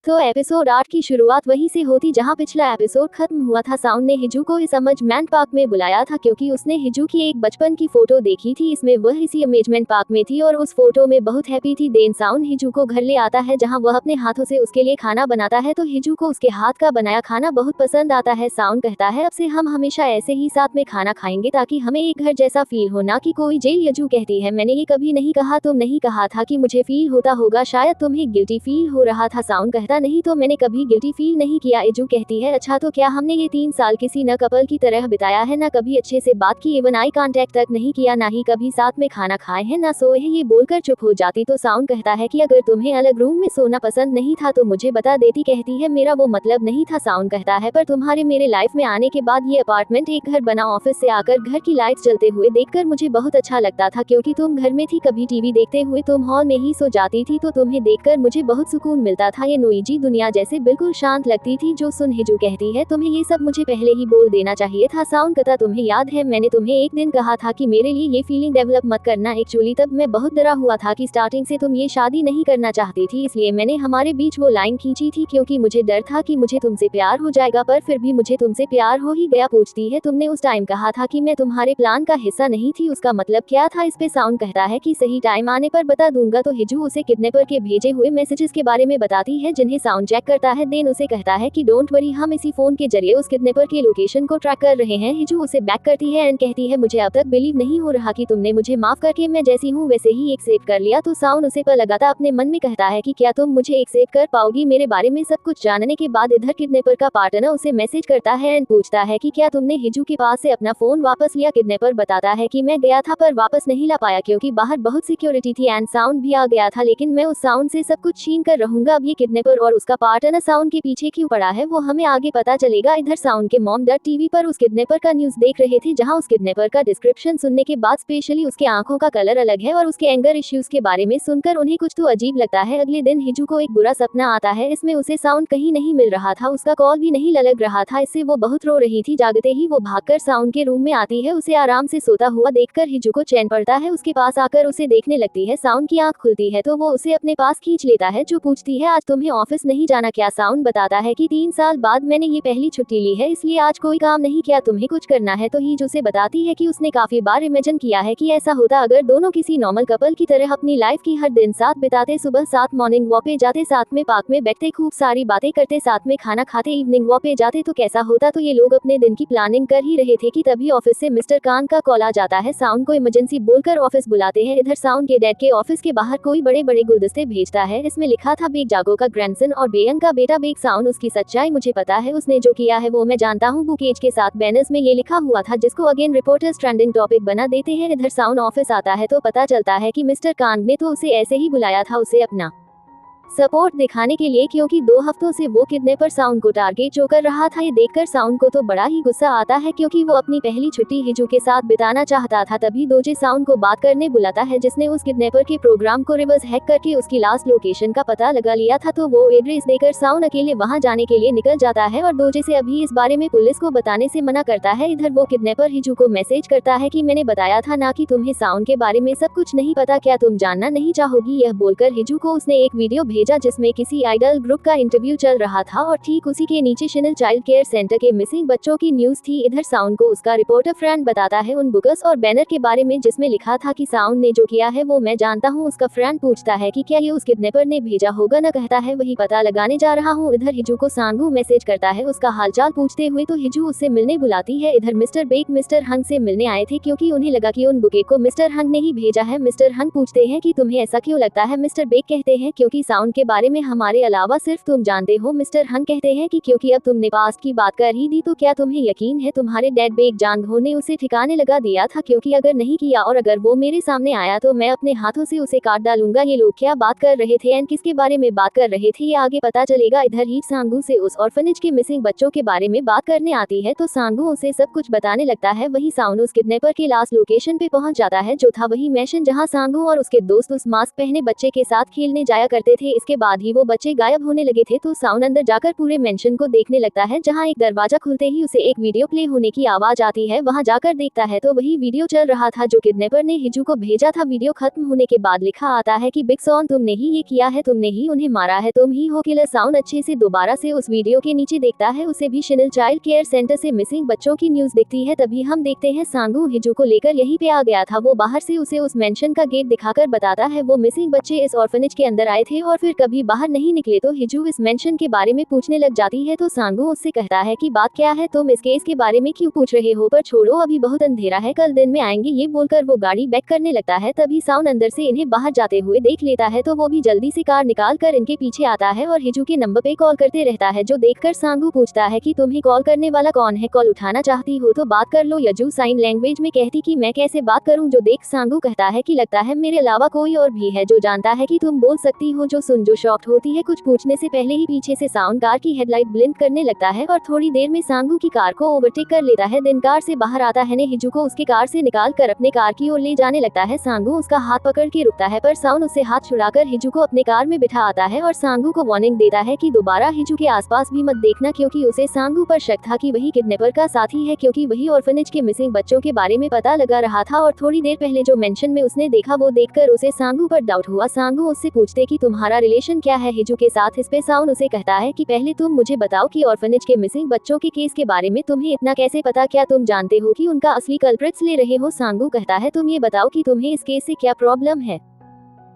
तो एपिसोड 8 की शुरुआत वहीं से होती जहां पिछला एपिसोड खत्म हुआ था। साउन ने हिजू को इस अम्यूजमेंट पार्क में बुलाया था क्योंकि उसने हिजू की एक बचपन की फोटो देखी थी। इसमें वह इसी अम्यूजमेंट पार्क में थी और उस फोटो में बहुत हैप्पी थी। देन साउन हिजू को घर ले आता है जहां वह अपने हाथों से उसके लिए खाना बनाता है, तो हिजू को उसके हाथ का बनाया खाना बहुत पसंद आता है। साउन कहता है अब से हम हमेशा ऐसे ही साथ में खाना खाएंगे ताकि हमें एक घर जैसा फील हो, ना कि कोई जेल। हिजू कहती है मैंने ये कभी नहीं कहा, तुम नहीं कहा था कि मुझे फील होता होगा, शायद तुम्हें गिल्टी फील हो रहा था। साउन कहता नहीं तो मैंने कभी गिल्टी फील नहीं किया। हिजू कहती है अच्छा तो क्या हमने ये 3 साल किसी न कपल की तरह बिताया है, ना कभी अच्छे से बात की, इवन आई कांटेक्ट तक नहीं किया, ना ही कभी साथ में खाना खाए हैं, ना सोए हैं। ये बोलकर चुप हो जाती तो साउन कहता है कि अगर तुम्हें अलग रूम में सोना पसंद नहीं था तो मुझे बता देती। कहती है मेरा वो मतलब नहीं था। साउन कहता है पर तुम्हारे मेरे लाइफ में आने के बाद ये अपार्टमेंट एक घर बना। ऑफिस से आकर घर की लाइट्स जलते हुए देखकर मुझे बहुत अच्छा लगता था क्योंकि तुम घर में थी, कभी टीवी देखते हुए तुम हॉल में ही सो जाती थी, तो तुम्हें देखकर मुझे बहुत सुकून मिलता था। ये नोइजी दुनिया जैसे बिल्कुल शांत लगती थी। जो सुन हिजू कहती है तुम्हें ये सब मुझे पहले ही बोल देना चाहिए था। साउन कहता तुम्हें याद है मैंने तुम्हें एक दिन कहा था कि मेरे लिए ये फीलिंग डेवलप मत करना। एक्चुअली तब मैं बहुत डरा हुआ था कि स्टार्टिंग से तुम ये शादी नहीं करना चाहती थी, इसलिए मैंने हमारे बीच वो लाइन खींची थी क्योंकि मुझे डर था कि मुझे तुमसे प्यार हो जाएगा, पर फिर भी मुझे तुमसे प्यार हो ही गया। पूछती है तुमने उस टाइम कहा था कि मैं तुम्हारे प्लान का हिस्सा नहीं थी, उसका मतलब क्या था? इस पे साउन कहता है कि सही टाइम आने पर बता दूंगा। तो हिजू उसे किडनैपर के भेजे हुए मैसेजेस के बारे में बताती है जिन्हें साउन चेक करता है। देन उसे कहता है कि डोंट वरी, हम इसी फोन के जरिए उस किडनैपर के लोकेशन को ट्रैक कर रहे हैं। हिजू उसे बैक करती है एंड कहती है मुझे अब तक बिलीव नहीं हो रहा कि तुमने मुझे माफ करके मैं जैसी हूँ वैसे ही एक्सेप्ट कर लिया। तो साउन उसे पर लगाता अपने मन में कहता है कि क्या तुम मुझे एक्सेप्ट कर पाओगी मेरे बारे में सब कुछ जानने के बाद? इधर किडनैपर का पार्टनर उसे मैसेज करता है एंड पूछता है कि क्या तुमने हिजू के पास से अपना फोन वापस लिया? किडनैपर बताता है कि मैं गया था पर वापस नहीं ला पाया क्योंकि बाहर बहुत सिक्योरिटी थी एंड साउंड भी आ गया था, लेकिन मैं उस साउंड से सब कुछ छीन कर रहूंगा। अब ये किडनैपर और उसका पार्टनर साउंड के पीछे क्यों पड़ा है वो हमें आगे पता चलेगा। इधर साउंड के मॉम डैड टीवी पर उस किडनैपर का न्यूज देख रहे थे जहां उस किडनैपर का डिस्क्रिप्शन सुनने के बाद स्पेशली उसके आंखों का कलर अलग है और उसके एंगर इश्यूज के बारे में सुनकर उन्हें कुछ तो अजीब लगता है। अगले दिन हिजू को एक बुरा सपना आता है, इसमें उसे साउंड कहीं नहीं मिल रहा था, उसका कॉल भी नहीं लग रहा था, इससे वो बहुत रो रही थी। जागते ही वो भागकर साउंड के रूम में आती है, उसे आराम से सोता हुआ देखकर हिजू को चैन पड़ता है, उसके पास आकर उसे देखने लगती है। साउंड की आंख खुलती है तो वो उसे अपने पास खींच लेता है। जो पूछती है आज तुम्हें ऑफिस नहीं जाना क्या? साउंड बताता है कि 3 साल बाद मैंने ये पहली छुट्टी ली है इसलिए आज कोई काम नहीं किया, तुम्हें कुछ करना है? तो हिजू से बताती है कि उसने काफी बार इमेजिन किया है कि ऐसा होता अगर दोनों किसी नॉर्मल कपल की तरह अपनी लाइफ की हर दिन साथ बिताते, सुबह साथ मॉर्निंग वॉक पे जाते, साथ में पार्क में बैठते, खूब सारी बातें करते, साथ में खाना खाते, इवनिंग वॉक पे जाते तो कैसा होता। तो ये लोग अपने दिन की प्लानिंग कर ही रहे थे कि तभी ऑफिस से मिस्टर कान का कॉल आ जाता है। साउंड को इमरजेंसी बोलकर ऑफिस बुलाते हैं। इधर साउंड के डैड के ऑफिस के बाहर कोई बड़े बड़े गुलदस्ते भेजता है, इसमें लिखा था बेग जागो का ग्रैंडसन और बेयंग का बेटा बेग। साउंड उसकी सच्चाई मुझे पता है, उसने जो किया है वो मैं जानता हूँ, बुकेज के साथ बैनर्स में ये लिखा हुआ था जिसको अगेन रिपोर्टर्स ट्रेंडिंग टॉपिक बना देते हैं। इधर साउंड ऑफिस आता है तो पता चलता है कि मिस्टर कान ने तो उसे ऐसे ही बुलाया था, उसे अपना सपोर्ट दिखाने के लिए, क्योंकि 2 हफ्तों से वो किडनैपर साउंड को टारगेट जो कर रहा था। ये देखकर साउंड को तो बड़ा ही गुस्सा आता है क्योंकि वो अपनी पहली छुट्टी हिजू के साथ बिताना चाहता था। तभी दोजे साउंड को बात करने बुलाता है जिसने उस किडनैपर के प्रोग्राम को रिवर्स हैक करके उसकी लास्ट लोकेशन का पता लगा लिया था। तो वो एड्रेस देकर साउंड अकेले वहां जाने के लिए निकल जाता है और दोजे से अभी इस बारे में पुलिस को बताने से मना करता है। इधर वो किडनैपर हिजू को मैसेज करता है कि मैंने बताया था ना कि तुम्हें साउंड के बारे में सब कुछ नहीं पता, क्या तुम जानना नहीं चाहोगी? यह बोलकर हिजू को उसने एक वीडियो भेजा जिसमें किसी आइडल ग्रुप का इंटरव्यू चल रहा था और ठीक उसी के नीचे शनल चाइल्ड केयर सेंटर के मिसिंग बच्चों की न्यूज थी। इधर साउंड को उसका रिपोर्टर फ्रेंड बताता है उन बुकर्स और बैनर के बारे में जिसमें लिखा था कि साउंड ने जो किया है वो मैं जानता हूँ। उसका फ्रेंड पूछता है कि क्या ये उस किडनैपर ने भेजा होगा ना, कहता है वही पता लगाने जा रहा हूँ। इधर हिजू को सांगू मैसेज करता है उसका हालचाल पूछते हुए, तो हिजू उससे मिलने बुलाती है। इधर मिस्टर बेक मिस्टर हंग से मिलने आए थे क्योंकि उन्हें लगा कि उन बुके को मिस्टर हंग ने ही भेजा है। मिस्टर हंग पूछते हैं कि तुम्हें ऐसा क्यों लगता है? मिस्टर बेक कहते हैं क्योंकि साउंड के बारे में हमारे अलावा सिर्फ तुम जानते हो। मिस्टर हंग कहते हैं कि क्योंकि अब तुमने पास्ट की बात कर ही दी तो क्या तुम्हें यकीन है तुम्हारे डैड बेग जानघो ने उसे ठिकाने लगा दिया था? क्योंकि अगर नहीं किया और अगर वो मेरे सामने आया तो मैं अपने हाथों से उसे काट डालूंगा। ये लोग क्या बात कर रहे थे एंड किसके बारे में बात कर रहे थे ये आगे पता चलेगा। इधर ही सांगू से उस ऑर्फनेज के मिसिंग बच्चों के बारे में बात करने आती है तो सांगू उसे सब कुछ बताने लगता है। वही साउंड उस किडनैपर के लास्ट लोकेशन पे पहुंच जाता है जो था वही मैशन जहां सांगू और उसके दोस्त उस मास्क पहने बच्चे के साथ खेलने जाया करते थे। इसके बाद ही वो बच्चे गायब होने लगे थे। तो साउन अंदर जाकर पूरे मेंशन को देखने लगता है, जहाँ एक दरवाजा खुलते ही उसे एक वीडियो प्ले होने की आवाज आती है। वहाँ जाकर देखता है तो वही वीडियो चल रहा था जो किडनैपर ने हिजू को भेजा था। वीडियो खत्म होने के बाद लिखा आता है कि बिग सॉन तुमने ही ये किया है, तुमने ही उन्हें मारा है, तुम ही हो किलर। साउन अच्छे से दोबारा से उस वीडियो के नीचे देखता है, उसे भी शिनल चाइल्ड केयर सेंटर से मिसिंग बच्चों की न्यूज दिखती है। तभी हम देखते हैं सांगू हिजू को लेकर यहीं पे आ गया था। वो बाहर से उसे उस मेंशन का गेट दिखाकर बताता है वो मिसिंग बच्चे इस ऑर्फनेज के अंदर आए थे और फिर कभी बाहर नहीं निकले। तो हिजू इस मेंशन के बारे में पूछने लग जाती है तो सांगू उससे कहता है कि बात क्या है, तुम इस केस के बारे में क्यों पूछ रहे हो, पर छोड़ो अभी बहुत अंधेरा है, कल दिन में आएंगे। ये बोलकर वो गाड़ी बैक करने लगता है। तभी साउन अंदर से इन्हें बाहर जाते हुए देख लेता है तो वो भी जल्दी से कार निकाल कर इनके पीछे आता है और हिजू के नंबर पे कॉल करते रहता है, जो देखकर सांगू पूछता है कि तुम्हें कॉल करने वाला कौन है, कॉल उठाना चाहती हो तो बात कर लो। यजू साइन लैंग्वेज में कहती कि मैं कैसे बात करूं, जो देख सांगू कहता है कि लगता है मेरे अलावा कोई और भी है जो जानता है कि तुम बोल सकती हो। जो सुन जो शॉक्ड होती है, कुछ पूछने से पहले ही पीछे से साउन कार की हेडलाइट ब्लिंक करने लगता है और थोड़ी देर में सांगू की कार को ओवरटेक कर लेता है। दिन कार से बाहर आता है ने हिजू को उसके कार से निकाल कर अपने कार की ओर ले जाने लगता है। सांगू उसका हाथ पकड़ के रुकता है पर साउन उससे हाथ छुड़ाकर हिजू को अपने कार में बिठा आता है और सांगू को वार्निंग देता है कि दोबारा हिजू के आसपास भी मत देखना, क्योंकि उसे सांगू पर शक था कि वही किडनैपर का साथी है, क्योंकि वही ऑर्फनेज के मिसिंग बच्चों के बारे में पता लगा रहा था और थोड़ी देर पहले जो मेंशन में उसने देखा वो देखकर उसे सांगू पर डाउट हुआ। सांगू उससे पूछते कि तुम्हारा रिलेशन क्या है हिजू के साथ। इस पे साउन उसे कहता है कि पहले तुम मुझे बताओ कि ऑर्फनेज के मिसिंग बच्चों के केस के बारे में तुम्हें इतना कैसे पता, क्या तुम जानते हो कि उनका असली कल्प्रिट्स ले रहे हो। सांगू कहता है तुम ये बताओ कि तुम्हें इस केस से क्या प्रॉब्लम है।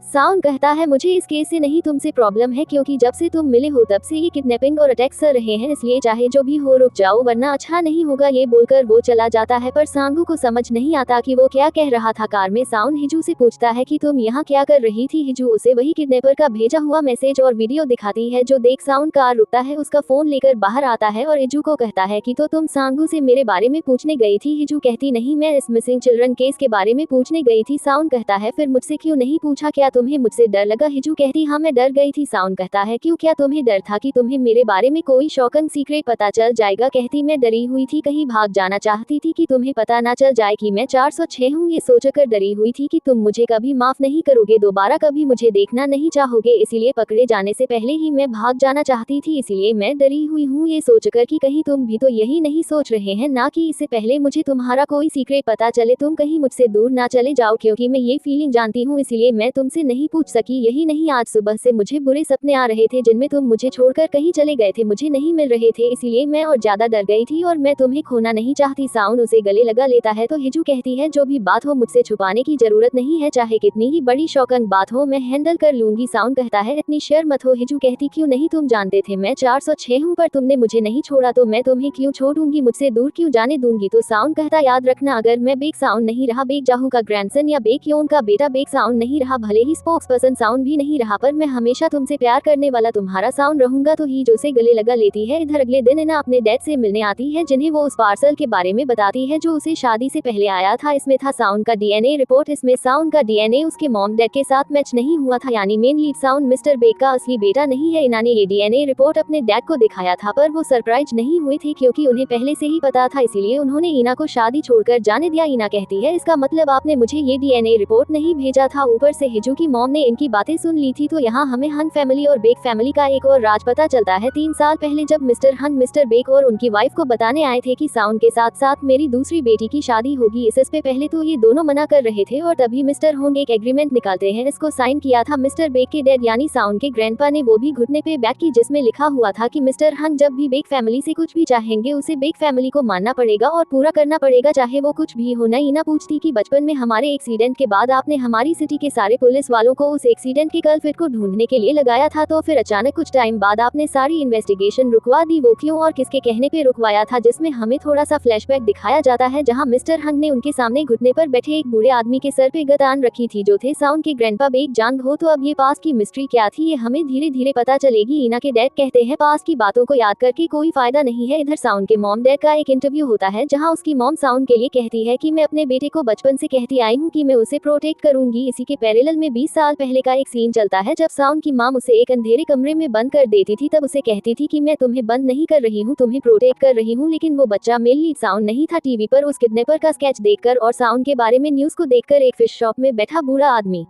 साउन कहता है मुझे इस केस से नहीं तुमसे प्रॉब्लम है, क्योंकि जब से तुम मिले हो तब से ये किडनैपिंग और अटैक्स कर रहे हैं, इसलिए चाहे जो भी हो रुक जाओ वरना अच्छा नहीं होगा। ये बोलकर वो चला जाता है पर सांगू को समझ नहीं आता कि वो क्या कह रहा था। कार में साउन हिजू से पूछता है कि तुम यहाँ क्या कर रही थी। हिजू उसे वही किडनैपर का भेजा हुआ मैसेज और वीडियो दिखाती है, जो देख साउन कार रुकता है, उसका फोन लेकर बाहर आता है और हिजू को कहता है कि तो तुम सांगू से मेरे बारे में पूछने गई थी। हिजू कहती नहीं, मैं इस मिसिंग चिल्ड्रन केस के बारे में पूछने गई थी। साउन कहता है फिर मुझसे क्यों नहीं पूछा, क्या तुम्हें मुझसे डर लगा। हिजू कहती हाँ मैं डर गई थी। साउन कहता है क्यों, क्या तुम्हें डर था कि तुम्हें मेरे बारे में कोई शॉकिंग सीक्रेट पता चल जाएगा। कहती मैं डरी हुई थी, कहीं भाग जाना चाहती थी कि तुम्हें पता ना चल जाए कि मैं 406 हूँ। ये सोचकर डरी हुई थी कि तुम मुझे कभी माफ नहीं करोगे, दोबारा कभी मुझे देखना नहीं चाहोगे, इसीलिए पकड़े जाने से पहले ही मैं भाग जाना चाहती थी, इसीलिए मैं डरी हुई हूँ। ये सोचकर कि कहीं तुम भी तो यही नहीं सोच रहे हैं ना कि इससे पहले मुझे तुम्हारा कोई सीक्रेट पता चले तुम कहीं मुझसे दूर ना चले जाओ, क्योंकि मैं ये फीलिंग जानती हूँ, इसीलिए मैं तुमसे नहीं पूछ सकी। यही नहीं, आज सुबह से मुझे बुरे सपने आ रहे थे जिनमें तुम मुझे छोड़कर कहीं चले गए थे, मुझे नहीं मिल रहे थे, इसीलिए मैं और ज्यादा डर गई थी और मैं तुम्हें खोना नहीं चाहती। साउन उसे गले लगा लेता है तो हिजू कहती है जो भी बात हो मुझसे छुपाने की जरूरत नहीं है, चाहे कितनी ही बड़ी शॉकिंग बात हो मैं हैंडल कर लूंगी। साउन कहता है इतनी शेयर मत हो। हिजू कहती क्यों नहीं, तुम जानते थे मैं 406 हूँ पर तुमने मुझे नहीं छोड़ा, तो मैं तुम्हें क्यों छोड़ूंगी, मुझसे दूर क्यों जाने दूंगी। तो साउन कहता याद रखना, अगर मैं बेग साउन नहीं रहा, बेग जाहू का ग्रैंडसन या बेग योन का बेटा, बेग साउन नहीं रहा, भले ही स्पोक्स पर्सन साउन भी नहीं रहा, पर मैं हमेशा तुमसे प्यार करने वाला तुम्हारा साउन रहूंगा। तो हिजू से गले लगा लेती है। इधर अगले दिन इना अपने डैड से मिलने आती है, जिन्हें वो उस पार्सल के बारे में बताती है जो उसे शादी से पहले आया था। इसमें था साउन का डीएनए रिपोर्ट। इसमें साउन का डीएनए उसके मॉम डैड के साथ मैच नहीं हुआ था, यानी मेन लीड साउन मिस्टर बेग का असली बेटा नहीं है। इना ने ये डीएनए रिपोर्ट अपने डैड को दिखाया था, पर वो सरप्राइज नहीं हुए थे क्योंकि उन्हें पहले से ही पता था, इसीलिए उन्होंने इना को शादी छोड़कर जाने दिया। इना कहती है इसका मतलब आपने मुझे ये डीएनए रिपोर्ट नहीं भेजा था। ऊपर से हिजू की मॉम ने इनकी बातें सुन ली थी। तो यहाँ हमें हन फैमिली और बेग फैमिली का एक और राज पता चलता है। 3 साल पहले जब मिस्टर हन मिस्टर बेग और उनकी वाइफ को बताने आए थे कि साउन के साथ साथ मेरी दूसरी बेटी की शादी होगी, इससे पहले तो ये दोनों मना कर रहे थे और तभी मिस्टर होंग एक एग्रीमेंट निकालते हैं। इसको साइन किया था मिस्टर बेग के डैड यानी साउन के ग्रैंडपा ने, वो भी घुटने पे बैठ की, जिसमें लिखा हुआ था कि मिस्टर हन जब भी बेग फैमिली से कुछ भी चाहेंगे उसे बेग फैमिली को मानना पड़ेगा और पूरा करना पड़ेगा, चाहे वो कुछ भी हो। इना पूछती कि बचपन में हमारे एक्सीडेंट के बाद आपने हमारी सिटी के सारे पुलिस वालों को उस एक्सीडेंट के कल्प्रिट को ढूंढने के लिए लगाया था, तो फिर अचानक कुछ टाइम बाद आपने सारी इन्वेस्टिगेशन रुकवा दी, वो क्यों और किसके कहने पे रुकवाया था। जिसमें हमें थोड़ा सा फ्लैशबैक दिखाया जाता है जहां मिस्टर हंग ने उनके सामने घुटने पर बैठे एक बूढ़े आदमी के सर पे गतान रखी थी जो थे साउन के ग्रैंडपा बेग जांग हो। तो अब ये पास की मिस्ट्री क्या थी ये हमें धीरे धीरे पता चलेगी। इना के डैड कहते हैं पास की बातों को याद करके कोई फायदा नहीं है। इधर साउन के मॉम डैड का एक इंटरव्यू होता है जहाँ उसकी मॉम साउन के लिए कहती है कि मैं अपने बेटे को बचपन से कहती आई हूँ कि मैं उसे प्रोटेक्ट करूंगी। इसी के पैरेलल में 20 साल पहले का एक सीन चलता है जब साउन की माम उसे एक अंधेरे कमरे में बंद कर देती थी, तब उसे कहती थी कि मैं तुम्हें बंद नहीं कर रही हूँ, तुम्हें प्रोटेक्ट कर रही हूँ। लेकिन वो बच्चा मेल लीड साउन नहीं था। टीवी पर उस किडनैपर का स्केच देखकर और साउन के बारे में न्यूज को देखकर एक फिश शॉप में बैठा बूढ़ा आदमी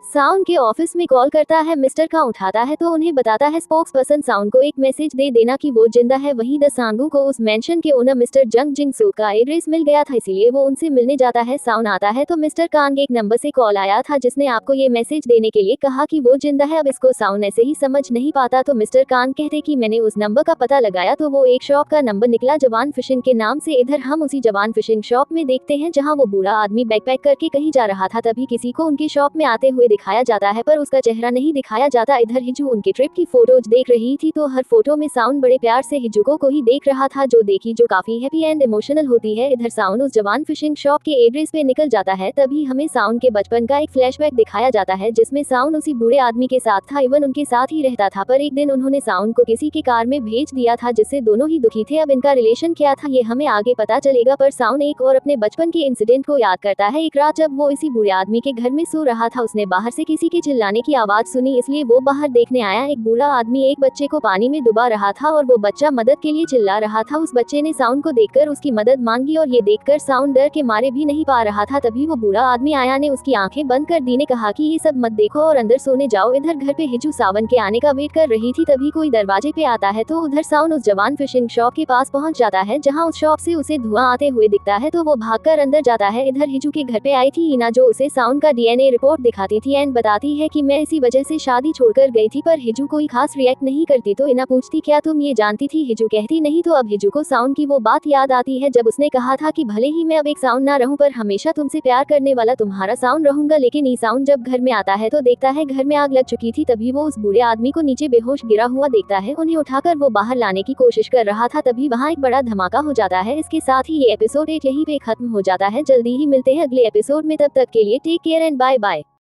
साउन के ऑफिस में कॉल करता है। मिस्टर का उठाता है तो उन्हें बताता है स्पोक्स पर्सन साउन को एक मैसेज दे देना कि वो जिंदा है। वहीं द सांगू को उस मेंशन के ओनर मिस्टर जंग जिंग सू का एड्रेस मिल गया था, इसीलिए वो उनसे मिलने जाता है। साउन आता है तो मिस्टर कांग एक नंबर से कॉल आया था जिसने आपको ये मैसेज देने के लिए कहा कि वो जिंदा है। अब इसको साउन ऐसे ही समझ नहीं पाता तो मिस्टर कांग कहते कि मैंने उस नंबर का पता लगाया तो वो एक शॉप का नंबर निकला जवान फिशिंग के नाम से। इधर हम उसी जवान फिशिंग शॉप में देखते हैं जहाँ वो बूढ़ा आदमी बैकपैक करके कहीं जा रहा था, तभी किसी को उनकी शॉप में आते हुए दिखाया जाता है पर उसका चेहरा नहीं दिखाया जाता। इधर हिजू उनके ट्रिप की फोटोज देख रही थी तो हर फोटो में साउन बड़े प्यार से हिजुको को ही देख रहा था जो काफी हैप्पी एंड इमोशनल होती है। इधर साउन उस जवान फिशिंग शॉप के एड्रेस पे निकल जाता है, तभी हमें साउन के बचपन का एक फ्लैशबैक दिखाया जाता है जिसमें साउन उसी बूढ़े आदमी के साथ था, इवन उनके साथ ही रहता था। पर एक दिन उन्होंने साउन को किसी के कार में भेज दिया था जिससे दोनों ही दुखी थे। अब इनका रिलेशन क्या था ये हमें आगे पता चलेगा, पर साउन एक और अपने बचपन के इंसिडेंट को याद करता है। एक रात जब वो इसी बूढ़े आदमी के घर में सो रहा था, उसने बाहर से किसी के चिल्लाने की आवाज सुनी, इसलिए वो बाहर देखने आया। एक बूढ़ा आदमी एक बच्चे को पानी में डुबा रहा था और वो बच्चा मदद के लिए चिल्ला रहा था। उस बच्चे ने साउन को देखकर उसकी मदद मांगी और ये देखकर साउन डर के मारे भी नहीं पा रहा था। तभी वो बूढ़ा आदमी आया ने उसकी आंखें बंद कर दी ने कहा कि ये सब मत देखो और अंदर सोने जाओ। इधर घर पे हिजू सावन के आने का वेट कर रही थी, तभी कोई दरवाजे पे आता है तो उधर साउन उस जवान फिशिंग शॉप के पास पहुंच जाता है जहां उस शॉप से उसे धुआं आते हुए दिखता है तो वो भागकर अंदर जाता है। इधर हिजू के घर पे आई थी ईना जो उसे साउन का डीएनए रिपोर्ट दिखाती थी एंड बताती है कि मैं इसी वजह से शादी छोड़कर गई थी, पर हिजू कोई खास रिएक्ट नहीं करती तो ईना पूछती क्या तुम ये जानती थी? हिजू कहती नहीं। तो अब हिजू को साउन की वो बात याद आती है जब उसने कहा था कि भले ही मैं अब एक साउन ना रहूं पर हमेशा तुमसे प्यार करने वाला तुम्हारा साउन रहूंगा। लेकिन ई साउन जब घर में आता है तो देखता है घर में आग लग चुकी थी, तभी वो उस बूढ़े आदमी को नीचे बेहोश गिरा हुआ देखता है। उन्हें उठाकर वो बाहर लाने की कोशिश कर रहा था, तभी वहाँ एक बड़ा धमाका हो जाता है। इसके साथ ही ये एपिसोड 8 यहीं पे खत्म हो जाता है। जल्दी ही मिलते हैं अगले एपिसोड में, तब तक के लिए take care and bye bye.